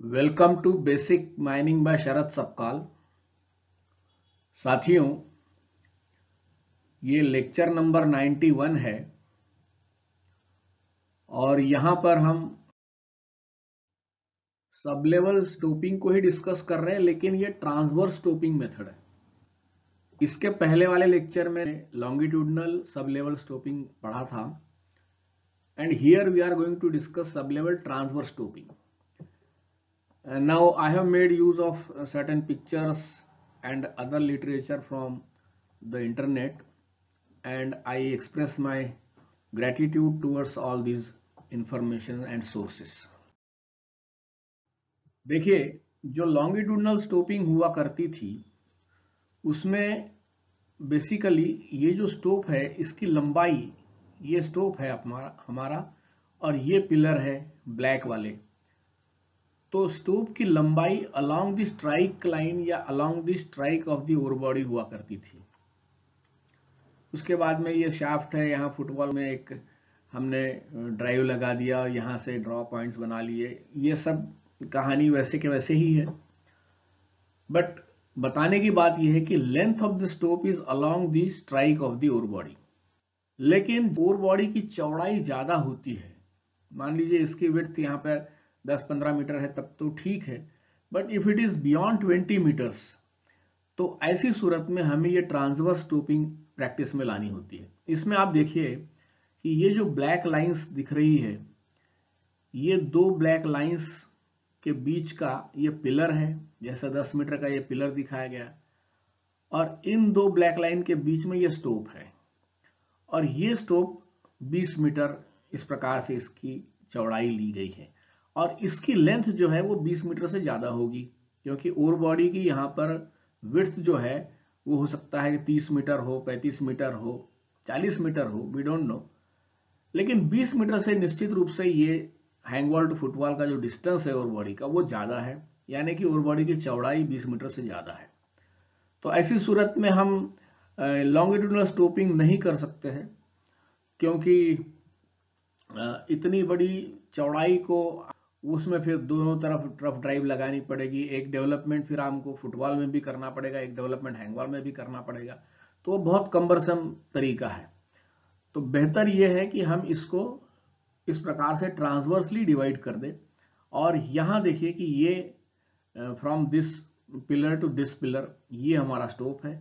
Welcome to basic mining by Sharad Sapkal. साथियों, ये lecture number 91 है और यहां पर हम सब लेवल स्टोपिंग को ही डिस्कस कर रहे हैं, लेकिन ये ट्रांसवर्स स्टोपिंग मेथड है। इसके पहले वाले लेक्चर में लॉन्गिट्यूडनल सब लेवल स्टोपिंग पढ़ा था and here we are going to discuss sub level transverse stoping. Now I have made use of certain pictures and other literature from the internet, and I express my gratitude towards all these information and sources. देखिए, जो longitudinal stopping हुआ करती थी उसमें basically ये जो stop है इसकी लंबाई, ये स्टोप है हमारा और ये पिलर है ब्लैक वाले। तो स्टोप की लंबाई अलोंग द स्ट्राइक लाइन या along the strike of the ore body हुआ करती थी। उसके बाद में ये शाफ्ट है, यहाँ फुटबॉल में एक हमने ड्राइव लगा दिया, यहाँ से ड्रॉ पॉइंट्स बना लिए, ये सब कहानी वैसे के वैसे ही है। बट बताने की बात यह है कि length of the stope is along the strike of the ore body, लेकिन ओर बॉडी की चौड़ाई ज्यादा होती है। मान लीजिए इसकी विड्थ यहाँ पर 10-15 मीटर है तब तो ठीक है, but if it is beyond 20 metres तो ऐसी सूरत में हमें ये ट्रांसवर्स स्टोपिंग प्रैक्टिस में लानी होती है। इसमें आप देखिए कि ये जो ब्लैक लाइंस दिख रही है, ये दो ब्लैक लाइंस के बीच का ये पिलर है, जैसा 10 मीटर का ये पिलर दिखाया गया, और इन दो ब्लैक लाइन के बीच में ये स्टोप है और ये स्टोप 20 मीटर इस प्रकार से इसकी चौड़ाई ली गई है और इसकी लेंथ जो है वो 20 मीटर से ज्यादा होगी, क्योंकि ओर बॉडी की यहाँ पर विड्थ जो है वो हो सकता है कि 30 मीटर हो, 35 मीटर हो, 40 मीटर हो, वी डोंट नो, लेकिन 20 मीटर से निश्चित रूप से ये हैंगबॉल टू फुटबॉल का जो डिस्टेंस है ओर बॉडी का वो ज्यादा है, यानी कि ओर बॉडी की चौड़ाई 20 मीटर से ज्यादा है। तो ऐसी सूरत में हम लॉन्गिट्यूडनल स्टोपिंग नहीं कर सकते हैं, क्योंकि इतनी बड़ी चौड़ाई को उसमें फिर दोनों तरफ रफ ड्राइव लगानी पड़ेगी। एक डेवलपमेंट फिर हमको फुटबॉल में भी करना पड़ेगा, एक डेवलपमेंट हैंगबॉल में भी करना पड़ेगा, तो बहुत कम्बरसम तरीका है। तो बेहतर यह है कि हम इसको इस प्रकार से ट्रांसवर्सली डिवाइड कर दें। और यहां देखिए कि ये from this pillar to this pillar ये हमारा स्टोप है।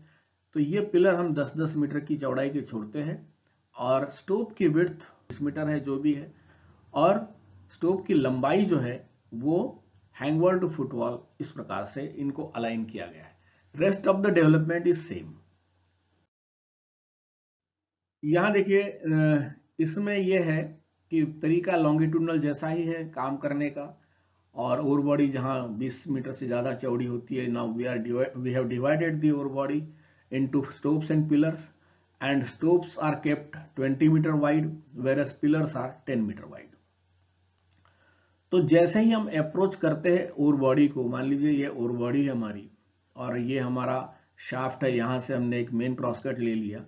तो ये पिलर हम 10-10 मीटर की चौड़ाई के छोड़ते हैं और स्टोप की विड्थ 20 मीटर है जो भी है, और स्टोप की लंबाई जो है वो हैंगबॉल टू फुटबॉल इस प्रकार से इनको अलाइन किया गया है। Rest of the development is same. यहां देखिए इसमें यह है कि तरीका लॉन्गिट्यूडनल जैसा ही है काम करने का, और ओर बॉडी जहां 20 मीटर से ज्यादा चौड़ी होती है, now we have divided the ore body into stopes and pillars, and stopes are kept 20 meter wide whereas pillars are 10 meter wide। तो जैसे ही हम अप्रोच करते हैं ओर बॉडी को, मान लीजिए ये ओर बॉडी है हमारी और ये हमारा शाफ्ट है, यहां से हमने एक मेन क्रॉसकट ले लिया,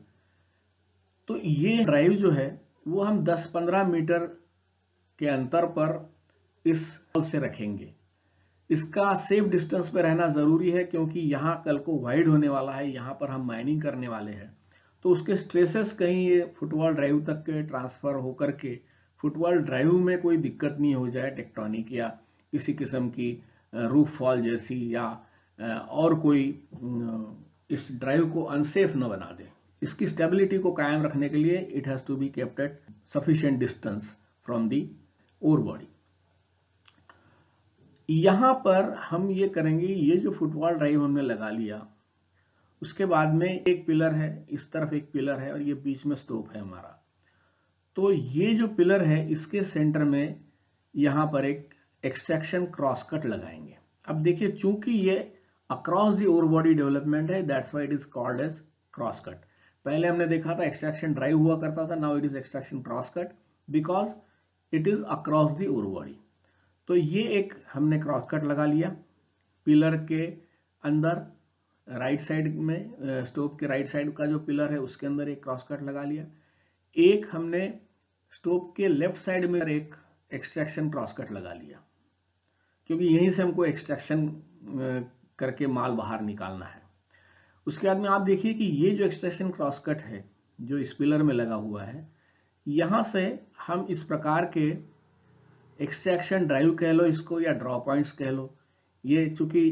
तो ये ड्राइव जो है वो हम 10-15 मीटर के अंतर पर इस से रखेंगे। इसका सेफ डिस्टेंस पे रहना जरूरी है, क्योंकि यहां कल को वाइड होने वाला है, यहां पर हम माइनिंग करने वाले हैं, तो उसके स्ट्रेसेस कहीं ये फुटबॉल ड्राइव तक के ट्रांसफर होकर के फुटबॉल ड्राइव में कोई दिक्कत नहीं हो जाए, टेक्टोनिक या किसी किस्म की रूफ फॉल जैसी, या और कोई इस ड्राइव को अनसेफ न बना दे। इसकी स्टेबिलिटी को कायम रखने के लिए it has to be kept at sufficient distance from the ore body. यहां पर हम ये करेंगे, ये जो फुटबॉल ड्राइव हमने लगा लिया, उसके बाद में एक पिलर है, इस तरफ एक पिलर है और ये बीच में स्टोप है हमारा। तो ये जो पिलर है इसके सेंटर में यहां पर एक एक्सट्रैक्शन क्रॉस कट लगाएंगे। अब देखिए, चूंकि ये across the ore body development है, that's why it is called as cross cut. पहले हमने देखा था एक्सट्रैक्शन ड्राइव हुआ करता था, now it is extraction cross cut because it is across the ore body. तो ये एक हमने क्रॉस कट लगा लिया पिलर के अंदर, राइट साइड में स्टोप के राइट साइड का जो पिलर है उसके अंदर एक क्रॉस कट लगा लिया। एक हमने स्टोप के लेफ्ट साइड में एक एक्सट्रैक्शन क्रॉस कट लगा लिया, क्योंकि यहीं से हमको एक्सट्रैक्शन करके माल बाहर निकालना है। उसके बाद में आप देखिए कि ये जो एक्सट्रैक्शन क्रॉस कट है जो इस पिलर में लगा हुआ है, यहां से हम इस प्रकार के एक्सट्रैक्शन ड्राइव कह लो इसको या ड्रॉ पॉइंट्स कह लो, ये चूंकि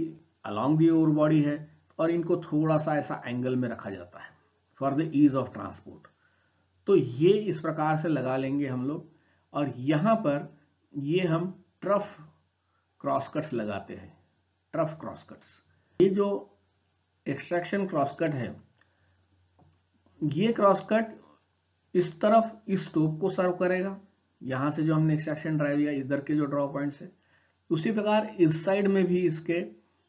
अलोंग दी ओर बॉडी है और इनको थोड़ा सा ऐसा एंगल में रखा जाता है for the ease of transport. तो ये इस प्रकार से लगा लेंगे हम लोग, और यहां पर ये हम ट्रफ क्रॉस कट्स लगाते हैं, ट्रफ क्रॉस कट्स। ये जो एक्सट्रैक्शन क्रॉस कट है, ये क्रॉस कट इस तरफ इस स्टोप को सर्व करेगा, यहां से जो हमने एक्सट्रैक्शन ड्राइव या इधर के जो ड्रॉ पॉइंट्स है, उसी प्रकार इस साइड में भी इसके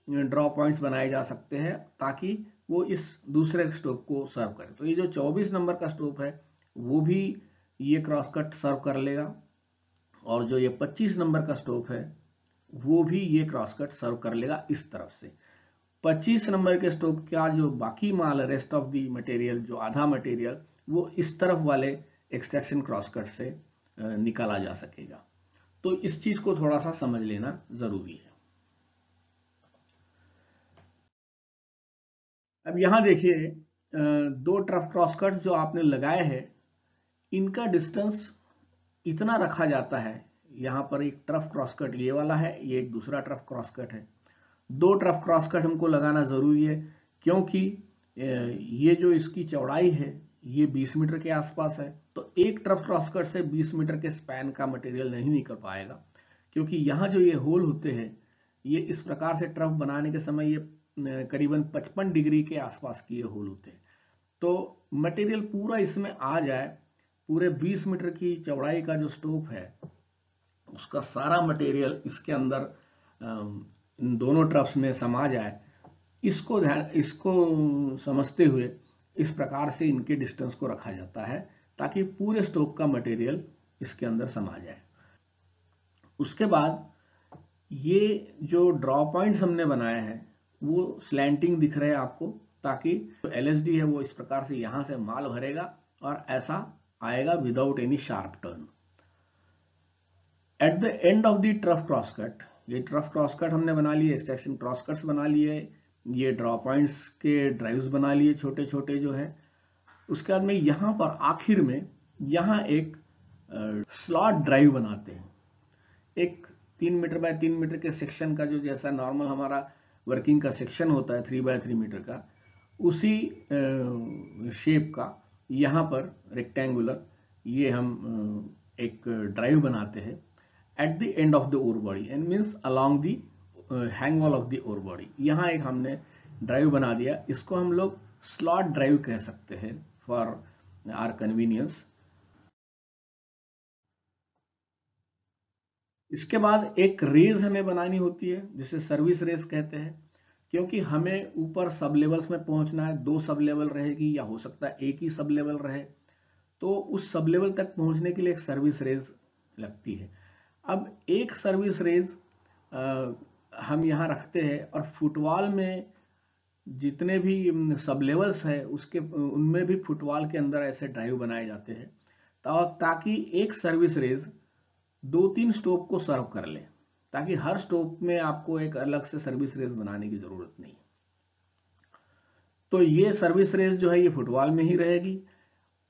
ड्रॉ पॉइंट्स बनाए जा सकते हैं ताकि वो इस दूसरे स्टोप को सर्व करे। तो ये जो 24 नंबर का स्टोप है वो भी ये क्रॉस कट सर्व कर लेगा, और जो ये 25 नंबर का स्टोप है वो भी ये क्रॉस कट सर्व कर लेगा इस तरफ से। 25 नंबर के स्टोप का जो बाकी माल है, रेस्ट ऑफ दी मटेरियल, जो आधा मटेरियल, वो इस तरफ वाले एक्सट्रैक्शन क्रॉस कट से निकाला जा सकेगा। तो इस चीज को थोड़ा सा समझ लेना जरूरी है। अब यहां देखिए, दो ट्रफ क्रॉस कट जो आपने लगाए हैं, इनका डिस्टेंस इतना रखा जाता है। यहां पर एक ट्रफ क्रॉस कट ये वाला है, ये एक दूसरा ट्रफ क्रॉस कट है। दो ट्रफ क्रॉस कट हमको लगाना जरूरी है क्योंकि ये जो इसकी चौड़ाई है ये 20 मीटर के आसपास है। तो एक ट्रफ क्रॉस कट से 20 मीटर के स्पैन का मटेरियल नहीं निकल पाएगा, क्योंकि यहाँ जो ये होल होते हैं, ये इस प्रकार से ट्रफ बनाने के समय ये करीबन 55 डिग्री के आसपास की ये होल होते हैं। तो मटेरियल पूरा इसमें आ जाए, पूरे 20 मीटर की चौड़ाई का जो स्टोप है उसका सारा मटेरियल इसके अंदर इन दोनों ट्रफ्स में समा जाए, इसको समझते हुए इस प्रकार से इनके डिस्टेंस को रखा जाता है ताकि पूरे स्टोप का मटेरियल इसके अंदर समा जाए। उसके बाद ये जो ड्रॉ पॉइंट्स हमने बनाए हैं वो स्लैंटिंग दिख रहे हैं आपको, ताकि जो एलएसडी है वो इस प्रकार से यहां से माल भरेगा और ऐसा आएगा without any sharp turn. Eight the end of the trough cross cut, ये ट्रफ क्रॉस कट हमने बना लिए, एक्सट्रैक्शन क्रॉस कट्स बना लिए, ये ड्रॉ पॉइंट्स के ड्राइव्स बना लिए छोटे छोटे जो है। उसके बाद में यहां पर आखिर में यहां एक स्लॉट ड्राइव बनाते हैं। एक 3 मीटर बाय 3 मीटर के सेक्शन का, जो जैसा नॉर्मल हमारा वर्किंग का सेक्शन होता है 3 बाय 3 मीटर का, उसी शेप का यहां पर रेक्टेंगुलर ये हम एक ड्राइव बनाते हैं at the end of the ore body, and means along the hang wall of the ore body. यहां एक हमने ड्राइव बना दिया, इसको हम लोग स्लॉट ड्राइव कह सकते हैं फॉर आवर कन्वीनियंस। इसके बाद एक रेज हमें बनानी होती है जिसे सर्विस रेज कहते हैं, क्योंकि हमें ऊपर सब लेवल्स में पहुंचना है। 2 सब लेवल रहेगी या हो सकता है एक ही सब लेवल रहे, तो उस सब लेवल तक पहुंचने के लिए एक सर्विस रेज लगती है। अब एक सर्विस रेज हम यहां रखते हैं, और फुटवॉल में जितने भी सब लेवल्स है उसके उनमें भी फुटवॉल के अंदर ऐसे ड्राइव बनाए जाते हैं ताकि एक सर्विस रेज 2-3 स्टोप को सर्व कर ले, ताकि हर स्टोप में आपको एक अलग से सर्विस रेज बनाने की जरूरत नहीं। तो ये सर्विस रेज जो है ये फुटवॉल में ही रहेगी।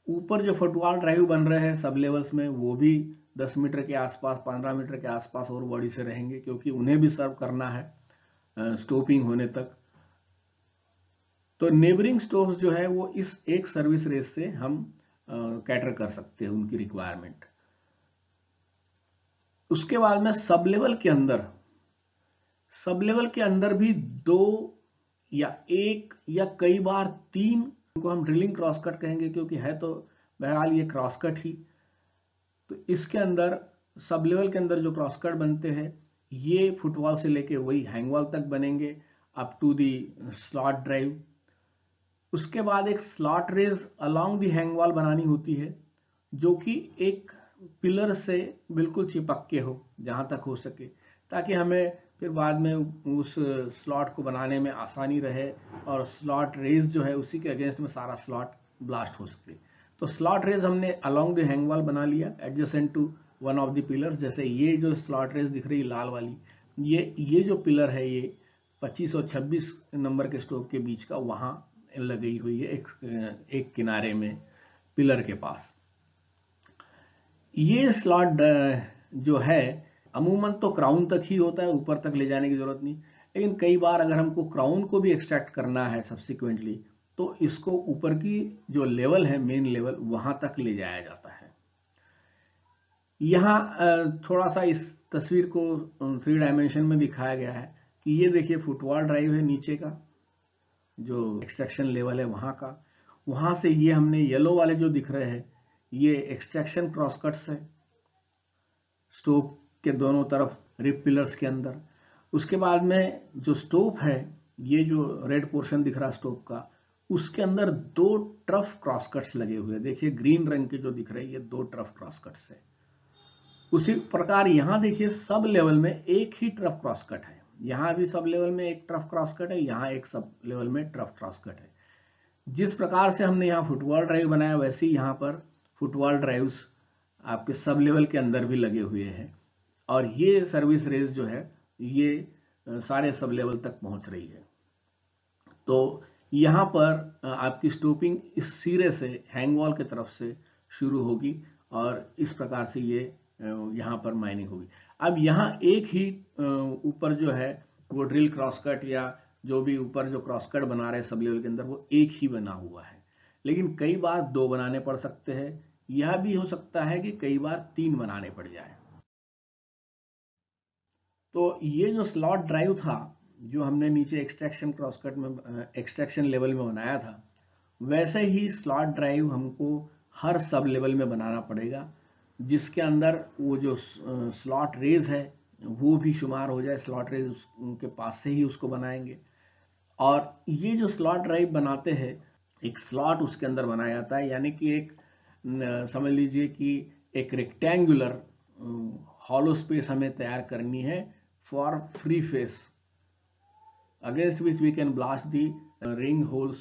ऊपर जो फुटवॉल ड्राइव बन रहे हैं सब लेवल्स में, वो भी 10 मीटर के आसपास, 15 मीटर के आसपास और बॉडी से रहेंगे, क्योंकि उन्हें भी सर्व करना है स्टोपिंग होने तक। तो नेबरिंग स्टोप्स जो है वो इस एक सर्विस रेज से हम कैटर कर सकते हैं उनकी रिक्वायरमेंट। उसके बाद में सब लेवल के अंदर भी 2 या 1 या कई बार 3 को हम ड्रिलिंग क्रॉस कट कहेंगे, क्योंकि है तो बहरहाल ये क्रॉस कट ही। तो इसके अंदर सब लेवल के अंदर जो क्रॉस कट बनते हैं ये फुटवॉल से लेके वही हैंगवॉल तक बनेंगे up to the slot drive. उसके बाद एक slot raise along the hangwall बनानी होती है, जो कि एक पिलर से बिल्कुल चिपक के हो जहां तक हो सके, ताकि हमें फिर बाद में उस स्लॉट को बनाने में आसानी रहे और स्लॉट रेज जो है उसी के अगेंस्ट में सारा स्लॉट ब्लास्ट हो सके। तो स्लॉट रेज हमने अलोंग द हैंग वॉल बना लिया adjacent to one of the pillars. जैसे ये जो स्लॉट रेज दिख रही है लाल वाली, ये जो पिलर है ये 25 और 26 नंबर के स्टोव के बीच का वहां लगी हुई है एक किनारे में पिलर के पास। ये स्लॉट जो है अमूमन तो क्राउन तक ही होता है, ऊपर तक ले जाने की जरूरत नहीं, लेकिन कई बार अगर हमको क्राउन को भी एक्सट्रैक्ट करना है सब्सिक्वेंटली तो इसको ऊपर की जो लेवल है मेन लेवल वहां तक ले जाया जाता है। यहाँ थोड़ा सा इस तस्वीर को 3 डायमेंशन में दिखाया गया है कि ये देखिए फुटवॉल ड्राइव है नीचे का जो एक्सट्रैक्शन लेवल है वहां से ये हमने येलो वाले जो दिख रहे हैं ये एक्सट्रैक्शन क्रॉसकट्स है स्टोव के दोनों तरफ रिप पिलर्स के अंदर। उसके बाद में जो स्टोव है ये जो रेड पोर्शन दिख रहा है स्टोव का उसके अंदर 2 ट्रफ क्रॉसकट्स लगे हुए हैं। देखिए ग्रीन रंग के जो दिख रहे हैं ये 2 ट्रफ क्रॉसकट्स है। उसी प्रकार यहां देखिए सब लेवल में एक ही ट्रफ क्रॉसकट है, यहां भी सब लेवल में एक ट्रफ क्रॉसकट है, यहां एक सब लेवल में ट्रफ क्रॉसकट है। जिस प्रकार से हमने यहाँ फुटवॉल ड्राइव बनाया वैसे ही यहाँ पर फुटवॉल ड्राइव्स आपके सब लेवल के अंदर भी लगे हुए हैं और ये सर्विस रेस जो है ये सारे सब लेवल तक पहुंच रही है। तो यहाँ पर आपकी स्टोपिंग इस सिरे से हैंग वॉल की तरफ से शुरू होगी और इस प्रकार से ये यहाँ पर माइनिंग होगी। अब यहाँ एक ही ऊपर जो है वो ड्रिल क्रॉसकट या जो भी ऊपर जो क्रॉसकट बना रहे सब लेवल के अंदर वो एक ही बना हुआ है, लेकिन कई बार 2 बनाने पड़ सकते हैं। यह भी हो सकता है कि कई बार 3 बनाने पड़ जाए। तो ये जो स्लॉट ड्राइव था जो हमने नीचे एक्सट्रैक्शन क्रॉसकट में एक्सट्रैक्शन लेवल में बनाया था वैसे ही स्लॉट ड्राइव हमको हर सब लेवल में बनाना पड़ेगा जिसके अंदर वो जो स्लॉट रेज है वो भी शुमार हो जाए। स्लॉट रेज उनके पास से ही उसको बनाएंगे और ये जो स्लॉट ड्राइव बनाते हैं एक स्लॉट उसके अंदर बनाया जाता है, यानी कि एक समझ लीजिए कि एक रेक्टेंगुलर हॉलो स्पेस हमें तैयार करनी है for free face against which we can blast the ring holes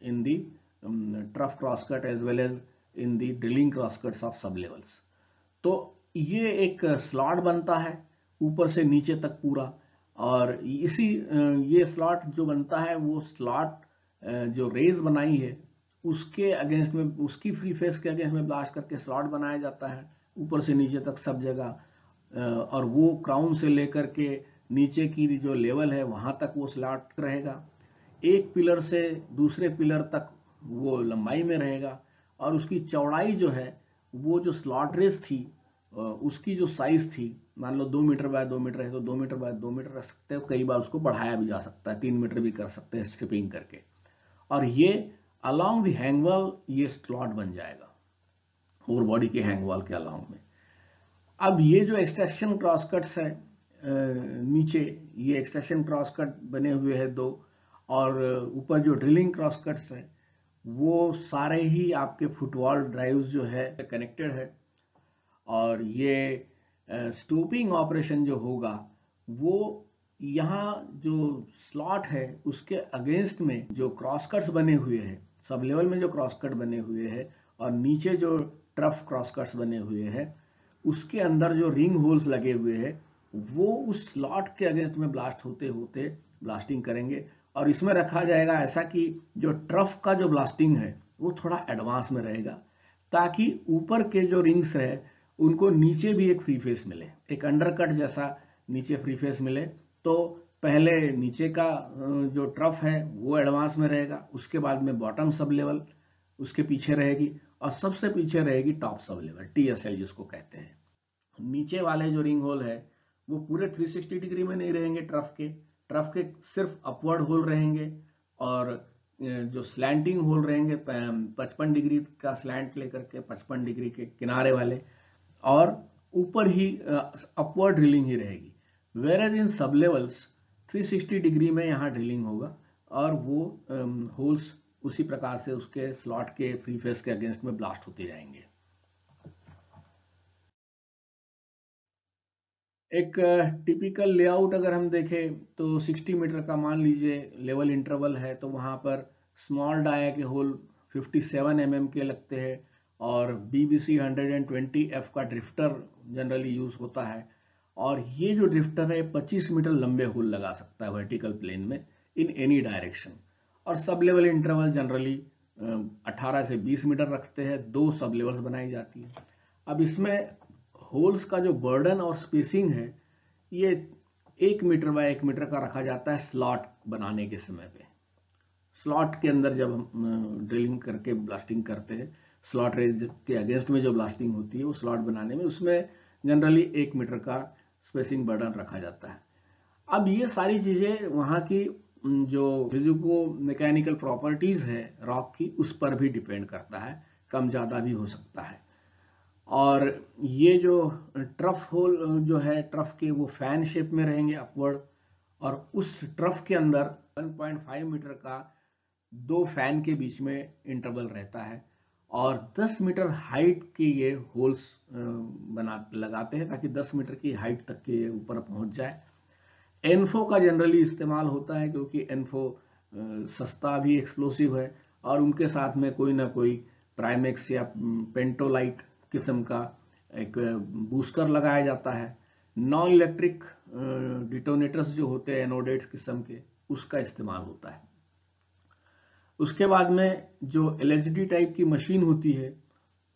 in the trough crosscut as well as in the drilling crosscuts of sub levels। तो ये एक स्लॉट बनता है ऊपर से नीचे तक पूरा और इसी ये स्लॉट जो बनता है वो स्लॉट जो रेज बनाई है उसके अगेंस्ट में उसकी फ्री फेस के अगेंस्ट में ब्लास्ट करके स्लॉट बनाया जाता है ऊपर से नीचे तक सब जगह और वो क्राउन से लेकर के नीचे की जो लेवल है वहां तक वो स्लॉट रहेगा। एक पिलर से दूसरे पिलर तक वो लंबाई में रहेगा और उसकी चौड़ाई जो है वो जो स्लॉट रेस थी उसकी जो साइज थी मान लो 2 मीटर बाय 2 मीटर है तो 2 मीटर बाय 2 मीटर रख सकते हो, कई बार उसको बढ़ाया भी जा सकता है 3 मीटर भी कर सकते हैं स्ट्रिपिंग करके और ये अलोंग द हैंग वॉल ये स्लॉट बन जाएगा और बॉडी के हैंग वॉल के अलोंग में। अब ये जो एक्सट्रैक्शन क्रॉसकट्स है नीचे ये एक्सट्रैक्शन क्रॉसकट बने हुए हैं 2 और ऊपर जो ड्रिलिंग क्रॉसकट्स है वो सारे ही आपके फुटवॉल ड्राइव्स जो है कनेक्टेड है और ये स्टोपिंग ऑपरेशन जो होगा वो यहाँ जो स्लॉट है उसके अगेंस्ट में जो क्रॉसकट्स बने हुए हैं सब लेवल में जो क्रॉसकट बने हुए हैं और नीचे जो ट्रफ क्रॉसकट्स बने हुए हैं उसके अंदर जो रिंग होल्स लगे हुए हैं वो उस स्लॉट के अगेंस्ट में ब्लास्ट होते होते ब्लास्टिंग करेंगे और इसमें रखा जाएगा ऐसा कि जो ट्रफ का जो ब्लास्टिंग है वो थोड़ा एडवांस में रहेगा ताकि ऊपर के जो रिंग्स है उनको नीचे भी एक फ्री फेस मिले, एक अंडरकट जैसा नीचे फ्री फेस मिले। तो पहले नीचे का जो ट्रफ है वो एडवांस में रहेगा, उसके बाद में बॉटम सब लेवल उसके पीछे रहेगी और सबसे पीछे रहेगी टॉप सब लेवल TSL जिसको कहते हैं। नीचे वाले जो रिंग होल है वो पूरे 360 डिग्री में नहीं रहेंगे, ट्रफ के सिर्फ अपवर्ड होल रहेंगे और जो स्लैंटिंग होल रहेंगे 55 डिग्री का स्लैंट लेकर के 55 डिग्री के किनारे वाले और ऊपर ही अपवर्ड ड्रिलिंग ही रहेगी। वेयर एज इन सब लेवल्स 360 डिग्री में यहाँ ड्रिलिंग होगा और वो होल्स उसी प्रकार से उसके स्लॉट के फ्री फेस के अगेंस्ट में ब्लास्ट होते जाएंगे। एक टिपिकल लेआउट अगर हम देखें तो 60 मीटर का मान लीजिए लेवल इंटरवल है तो वहां पर स्मॉल डाया के होल 57 mm के लगते हैं और BBC 120F का ड्रिफ्टर जनरली यूज होता है और ये जो ड्रिफ्टर है 25 मीटर लंबे होल लगा सकता है वर्टिकल प्लेन में इन एनी डायरेक्शन। और सब लेवल इंटरवल जनरली 18 से 20 मीटर रखते हैं, 2 सब लेवल्स बनाई जाती है। अब इसमें होल्स का जो बर्डन और स्पेसिंग है ये 1 मीटर बाय 1 मीटर का रखा जाता है स्लॉट बनाने के समय पे। स्लॉट के अंदर जब हम ड्रिलिंग करके ब्लास्टिंग करते हैं, स्लॉट रेंज के अगेंस्ट में जो ब्लास्टिंग होती है वो स्लॉट बनाने में, उसमें जनरली 1 मीटर का स्पेसिंग बर्डन रखा जाता है। अब ये सारी चीजें वहां की जो फिजिको मैकेनिकल प्रॉपर्टीज है रॉक की, उस पर भी डिपेंड करता है, कम ज्यादा भी हो सकता है। और ये जो ट्रफ होल जो है, ट्रफ के वो फैन शेप में रहेंगे अपवर्ड, और उस ट्रफ के अंदर 1.5 मीटर का 2 फैन के बीच में इंटरवल रहता है, और 10 मीटर हाइट के ये होल्स लगाते हैं ताकि 10 मीटर की हाइट तक के ये ऊपर पहुंच जाए। एनफो का जनरली इस्तेमाल होता है क्योंकि एनफो सस्ता भी एक्सप्लोसिव है, और उनके साथ में कोई ना कोई प्राइमेक्स या पेंटोलाइट किस्म का एक बूस्टर लगाया जाता है। नॉन इलेक्ट्रिक डिटोनेटर्स जो होते हैं एनोडेट्स किस्म के, उसका इस्तेमाल होता है। उसके बाद में जो एलएचडी टाइप की मशीन होती है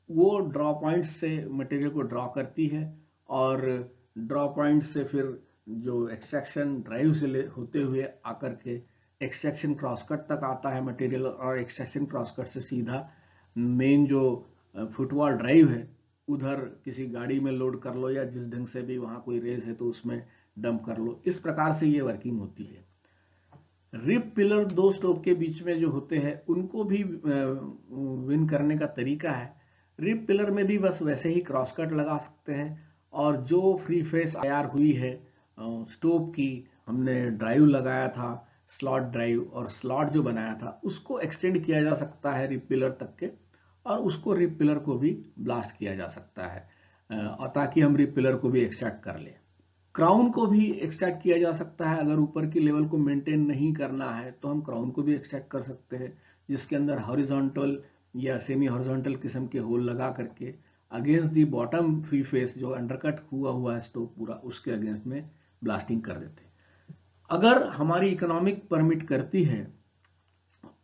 वो ड्रॉ पॉइंट से मटेरियल को ड्रॉ करती है, और ड्रॉ पॉइंट से फिर जो एक्सट्रैक्शन ड्राइव से होते हुए आकर के एक्सट्रैक्शन क्रॉसकट तक आता है मटेरियल, और एक्सट्रैक्शन क्रॉसकट से सीधा मेन जो फुटवॉल ड्राइव है उधर किसी गाड़ी में लोड कर लो, या जिस ढंग से भी वहां कोई रेस है तो उसमें डंप कर लो। इस प्रकार से ये वर्किंग होती है। रिप पिलर 2 स्टोव के बीच में जो होते हैं उनको भी विन करने का तरीका है। रिप पिलर में भी बस वैसे ही क्रॉस कट लगा सकते हैं, और जो फ्री फेस तैयार हुई है स्टोव की, हमने ड्राइव लगाया था स्लॉट ड्राइव, और स्लॉट जो बनाया था उसको एक्सटेंड किया जा सकता है रिप पिलर तक के, और उसको रिप पिलर को भी ब्लास्ट किया जा सकता है, ताकि हम रिप पिलर को भी एक्सट्रैक्ट कर लें। क्राउन को भी एक्सट्रैक्ट किया जा सकता है। अगर ऊपर की लेवल को मेंटेन नहीं करना है तो हम क्राउन को भी एक्सट्रैक्ट कर सकते हैं, जिसके अंदर हॉरिजॉन्टल या सेमी हॉरिजॉन्टल किस्म के होल लगा करके against the bottom free face जो अंडरकट हुआ है स्टोव पूरा, उसके अगेंस्ट में ब्लास्टिंग कर देते हैं। अगर हमारी इकोनॉमिक परमिट करती है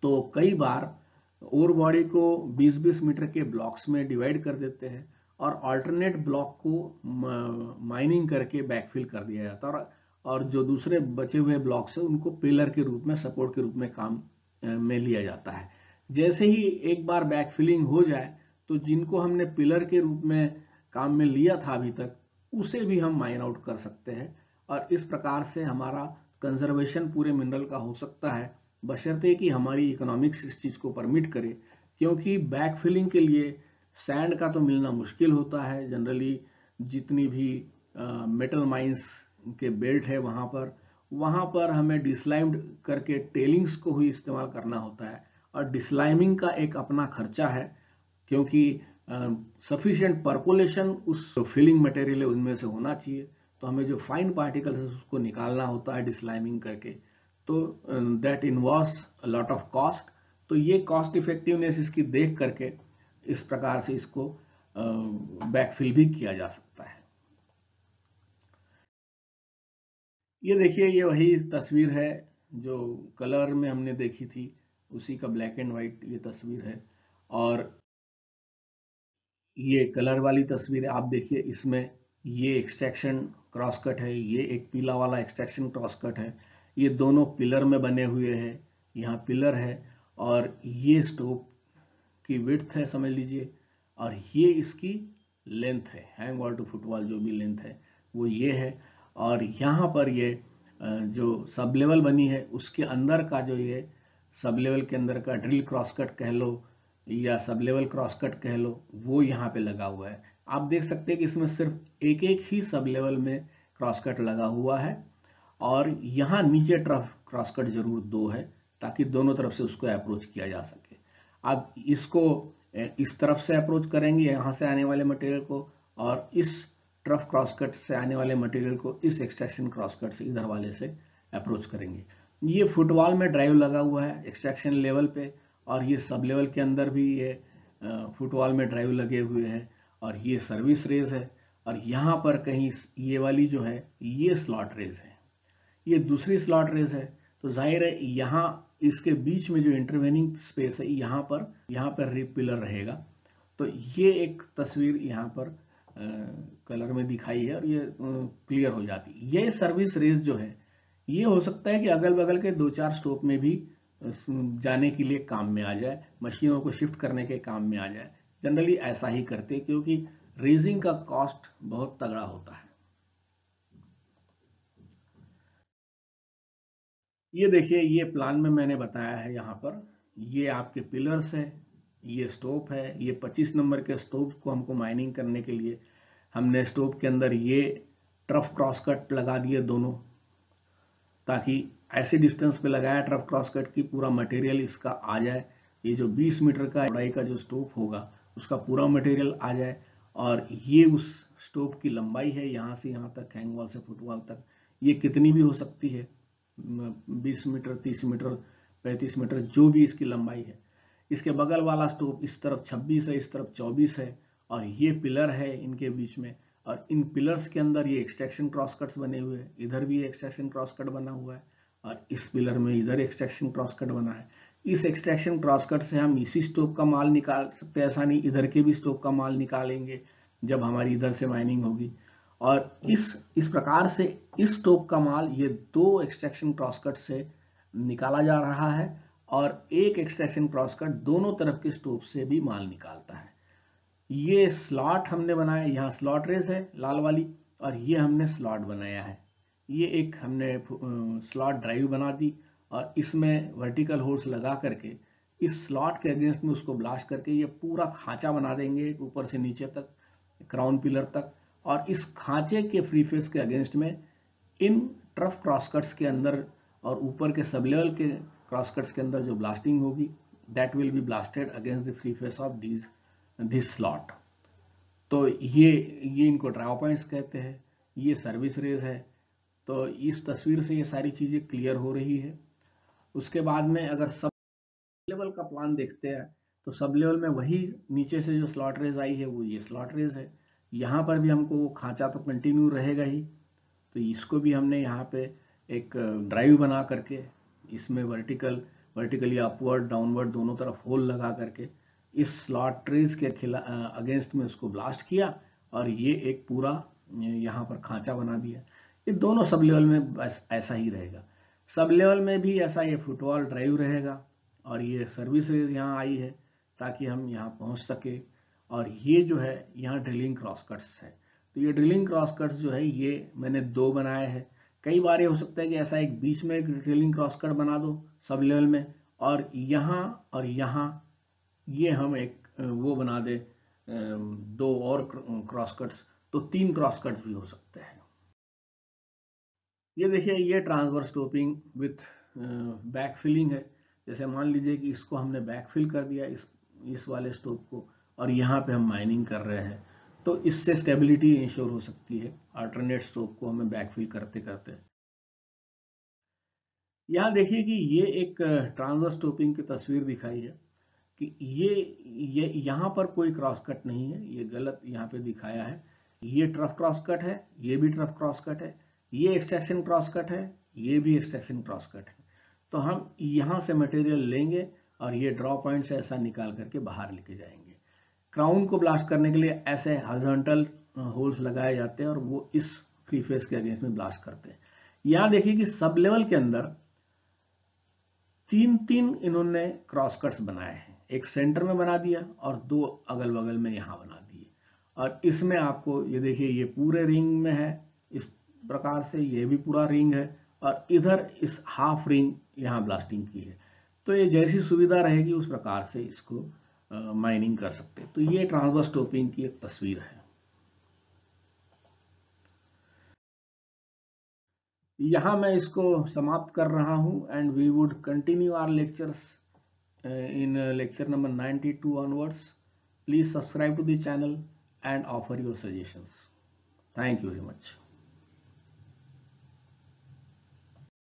तो कई बार ओर बॉडी को 20-20 मीटर के ब्लॉक्स में डिवाइड कर देते हैं, और अल्टरनेट ब्लॉक को माइनिंग करके बैकफिल कर दिया जाता है, और जो दूसरे बचे हुए ब्लॉक्स है उनको पिलर के रूप में, सपोर्ट के रूप में काम में लिया जाता है। जैसे ही एक बार बैकफिलिंग हो जाए तो जिनको हमने पिलर के रूप में काम में लिया था अभी तक, उसे भी हम माइन आउट कर सकते हैं, और इस प्रकार से हमारा कंजर्वेशन पूरे मिनरल का हो सकता है, बशर्ते कि हमारी इकोनॉमिक्स इस चीज को परमिट करे। क्योंकि बैकफिलिंग के लिए सैंड का तो मिलना मुश्किल होता है जनरली, जितनी भी मेटल माइंस के बेल्ट है वहां पर हमें डिस्लाइम्ड करके टेलिंग्स को ही इस्तेमाल करना होता है, और डिस्लाइमिंग का एक अपना खर्चा है, क्योंकि सफिशिएंट परकोलेशन उस फिलिंग मटेरियल है उनमें से होना चाहिए, तो हमें जो फाइन पार्टिकल्स है उसको निकालना होता है डिस्लाइमिंग करके, तो that involves a lot of cost. तो ये कॉस्ट इफेक्टिवनेस इसकी देख करके इस प्रकार से इसको बैकफिल भी किया जा सकता है। ये देखिए, ये वही तस्वीर है जो कलर में हमने देखी थी, उसी का ब्लैक एंड व्हाइट ये तस्वीर है, और ये कलर वाली तस्वीर है। आप देखिए इसमें ये एक्सट्रैक्शन क्रॉस कट है, ये एक पीला वाला एक्सट्रैक्शन क्रॉस कट है, ये दोनों पिलर में बने हुए हैं, यहाँ पिलर है, और ये स्टोव की विड्थ है समझ लीजिए, और ये इसकी लेंथ है, हैंग वॉल टू फुटवॉल जो भी लेंथ है वो ये है। और यहाँ पर ये जो सब लेवल बनी है उसके अंदर का जो ये सब लेवल के अंदर का ड्रिल क्रॉस कट कह लो या सब लेवल क्रॉस कट कह लो, वो यहाँ पे लगा हुआ है। आप देख सकते हैं कि इसमें सिर्फ एक एक ही सब लेवल में क्रॉस कट लगा हुआ है, और यहाँ नीचे तरफ क्रॉस कट जरूर 2 है, ताकि दोनों तरफ से उसको अप्रोच किया जा सके। आप इसको इस तरफ से अप्रोच करेंगे यहाँ से आने वाले मटेरियल को, और इस तरफ क्रॉस कट से आने वाले मटेरियल को इस एक्सट्रैक्शन क्रॉस कट से इधर वाले से अप्रोच करेंगे। ये फुटवॉल में ड्राइव लगा हुआ है एक्सट्रैक्शन लेवल पे, और ये सब लेवल के अंदर भी ये फुटवॉल में ड्राइव लगे हुए हैं, और ये सर्विस रेज है, और यहाँ पर कहीं ये वाली जो है ये स्लॉट रेज है, ये दूसरी स्लॉट रेज है। तो जाहिर है यहाँ इसके बीच में जो इंटरवेनिंग स्पेस है यहाँ पर रिप पिलर रहेगा। तो ये एक तस्वीर यहाँ पर कलर में दिखाई है और ये क्लियर हो जाती है। ये सर्विस रेज जो है ये हो सकता है कि अगल बगल के 2-4 स्टॉप में भी जाने के लिए काम में आ जाए, मशीनों को शिफ्ट करने के काम में आ जाए। जनरली ऐसा ही करते क्योंकि रेजिंग का कॉस्ट बहुत तगड़ा होता है। ये देखिए, ये प्लान में मैंने बताया है यहाँ पर, ये आपके पिलर्स है, ये स्टोप है, ये 25 नंबर के स्टोप को हमको माइनिंग करने के लिए हमने स्टोप के अंदर ये ट्रफ क्रॉस कट लगा दिए दोनों, ताकि ऐसे डिस्टेंस पे लगाया ट्रफ क्रॉस कट की पूरा मटेरियल इसका आ जाए। ये जो 20 मीटर का चौड़ाई का जो स्टोप होगा उसका पूरा मटेरियल आ जाए। और ये उस स्टोप की लंबाई है यहाँ से यहाँ तक, हैंग वॉल से फुटवॉल तक, ये कितनी भी हो सकती है, 20 मीटर, 30 मीटर, 35 मीटर, जो भी इसकी लंबाई है। इसके बगल वाला स्टोप इस तरफ 26 है, इस तरफ 24 है, और ये पिलर है इनके बीच में, और इन पिलर्स के अंदर ये एक्सट्रैक्शन क्रॉस कट्स बने हुए हैं। इधर भी एक्सट्रैक्शन क्रॉस कट बना हुआ है और इस पिलर में इधर एक्सट्रैक्शन क्रॉस कट बना है। इस एक्सट्रैक्शन क्रॉस कट से हम इसी स्टोप का माल निकाल सकते हैं, ऐसा नहीं इधर के भी स्टोप का माल निकालेंगे जब हमारी इधर से माइनिंग होगी। और इस प्रकार से इस स्टोप का माल ये 2 एक्सट्रैक्शन क्रॉस कट से निकाला जा रहा है, और एक एक्सट्रैक्शन क्रॉस कट दोनों तरफ के स्टोप से भी माल निकालता है। ये स्लॉट हमने बनाया, यहाँ स्लॉट रेस है लाल वाली, और ये हमने स्लॉट बनाया है। ये एक हमने स्लॉट ड्राइव बना दी और इसमें वर्टिकल होल्स लगा करके इस स्लॉट के अगेंस्ट में उसको ब्लास्ट करके ये पूरा खांचा बना देंगे ऊपर से नीचे तक, क्राउन पिलर तक। और इस खांचे के फ्री फेस के अगेंस्ट में इन ट्रफ क्रॉसकट्स के अंदर और ऊपर के सब लेवल के क्रॉसकट्स के अंदर जो ब्लास्टिंग होगी, that will be blasted against the free face of this slot. तो ये इनको ड्राव पॉइंट्स कहते हैं, ये सर्विस रेज है। तो इस तस्वीर से ये सारी चीजें क्लियर हो रही है। उसके बाद में अगर सब लेवल का प्लान देखते हैं तो सब लेवल में वही नीचे से जो स्लॉट रेज आई है वो ये स्लॉट रेज है। यहाँ पर भी हमको वो खांचा तो कंटिन्यू रहेगा ही, तो इसको भी हमने यहाँ पे एक ड्राइव बना करके इसमें वर्टिकली अपवर्ड डाउनवर्ड दोनों तरफ होल लगा करके इस स्लॉट रेज के अगेंस्ट में उसको ब्लास्ट किया, और ये एक पूरा यहाँ पर खांचा बना दिया। ये दोनों सब लेवल में बस ऐसा ही रहेगा। सब लेवल में भी ऐसा ये फुटवॉल ड्राइव रहेगा, और ये सर्विस रेज यहाँ आई है ताकि हम यहाँ पहुँच सके। और ये जो है यहाँ ड्रिलिंग क्रॉस कट्स है, तो ये ड्रिलिंग क्रॉस कट्स जो है ये मैंने 2 बनाए हैं। कई बार ये हो सकता है कि ऐसा एक बीच में एक ड्रिलिंग क्रॉस कट बना दो सब लेवल में, और यहाँ ये हम एक वो बना दे 2 और क्रॉस कट्स, तो 3 क्रॉस कट्स भी हो सकते हैं। ये देखिए, ये transverse stoping with back filling है। जैसे मान लीजिए कि इसको हमने बैक फिल कर दिया इस वाले स्टोप को, और यहाँ पे हम माइनिंग कर रहे हैं, तो इससे स्टेबिलिटी इंश्योर हो सकती है अल्टरनेट स्टोप को हमें बैक फिल करते करते। यहाँ देखिए कि ये एक ट्रांसवर्स स्टोपिंग की तस्वीर दिखाई है कि ये यहाँ पर कोई क्रॉस कट नहीं है, ये गलत यहाँ पे दिखाया है। ये ट्रफ क्रॉस कट है, ये भी ट्रफ क्रॉस कट है, ये एक्सट्रैक्शन क्रॉस कट है, ये भी एक्सट्रैक्शन क्रॉस कट है। तो हम यहाँ से मटेरियल लेंगे और ये ड्रॉ पॉइंट से ऐसा निकाल करके बाहर लेके जाएंगे। क्राउन को ब्लास्ट करने के लिए ऐसे हॉरिजॉन्टल होल्स लगाए जाते हैं और वो इस फ्री फेस के अगेंस्ट में ब्लास्ट करते हैं। यहाँ देखिए कि सब लेवल के अंदर 3 इन्होंने क्रॉस कट्स बनाए हैं, एक सेंटर में बना दिया और 2 अगल बगल में यहाँ बना दिए। और इसमें आपको ये देखिए, ये पूरे रिंग में है इस प्रकार से, ये भी पूरा रिंग है, और इधर इस हाफ रिंग यहाँ ब्लास्टिंग की है। तो ये जैसी सुविधा रहेगी उस प्रकार से इसको माइनिंग कर सकते हैं। तो ये ट्रांसवर्स स्टोपिंग की एक तस्वीर है। यहाँ मैं इसको समाप्त कर रहा हूँ, and we would continue our lectures in lecture number 92 onwards. Please subscribe to the channel and offer your suggestions. Thank you very much.